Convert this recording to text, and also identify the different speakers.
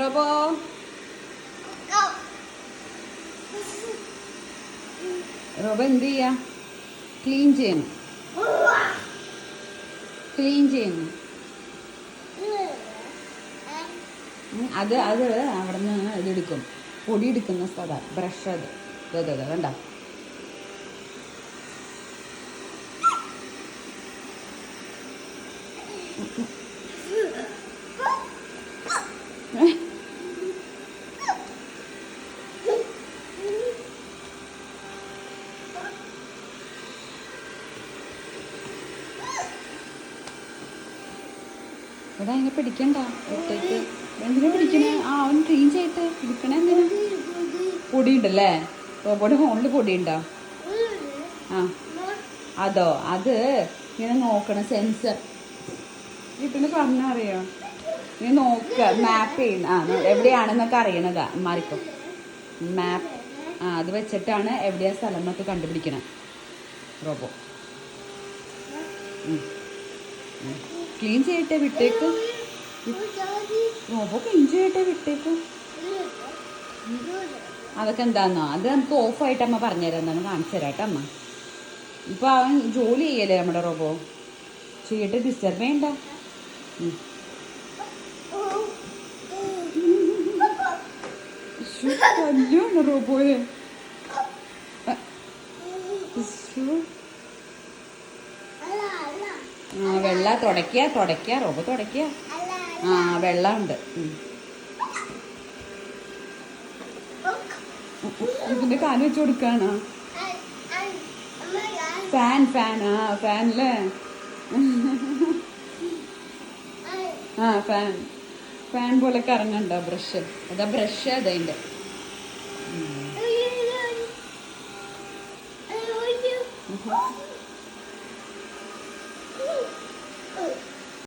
Speaker 1: Robo robo എന്ത് ചെയ്യാ? Clean ചെയ്യുന്നു. അത് അവിടെ നിന്ന് ഇതെടുക്കും, പൊടി എടുക്കുന്ന സ്ഥലം, ബ്രഷ്. അത് വേണ്ട. ഇവിടെ അതിനെ പിടിക്കണ്ട, ഒറ്റയ്ക്ക് എന്തിനാ പിടിക്കണേ? അവൻ ക്ലീൻ ചെയ്തിട്ട് പിടിക്കണേ എന്തിനാ? പൊടിയുണ്ടല്ലേ? റോബോയുടെ ഫോണിൽ പൊടിയുണ്ടോ? അതോ? അത് ഇങ്ങനെ നോക്കണം, സെൻസർ. വീട്ടിന് പറഞ്ഞറിയോ? ഇങ്ങനെ നോക്കുക, മാപ്പ് ചെയ്യുന്ന എവിടെയാണെന്നൊക്കെ അറിയണതാ മാറിക്കോ. മാപ്പ് അത് വെച്ചിട്ടാണ് എവിടെയാ സ്ഥലം എന്നൊക്കെ കണ്ടുപിടിക്കണം റോബോ. ക്ലീൻ ചെയ്യട്ടെ, വിട്ടേക്ക്. റോബോ ക്ലീൻ ചെയ്യട്ടെ, വിട്ടേക്ക്. അതൊക്കെ എന്താന്നോ, അത് നമുക്ക് ഓഫായിട്ട് അമ്മ പറഞ്ഞുതരാം. എന്താണ് കാണിച്ചു തരാട്ടെ അമ്മ. ഇപ്പൊ അവൻ ജോലി ചെയ്യല്ലേ നമ്മുടെ റോബോ, ചെയ്യട്ടെ, ഡിസ്റ്റർബ് ചെയ്യണ്ട. കല്യാണ് റോബോയെ. വെള്ള തുടയ്ക്ക റോബോ, തുടയ്ക്ക. വെള്ളമുണ്ട്. ഇതിന്റെ കാല് വെച്ച് കൊടുക്കാണോ? ഫാനില്ലേ? ഫാൻ പോലെ കറങ്ങണ്ട. ബ്രഷ് അതാ, ബ്രഷ് അതതിന്റെ.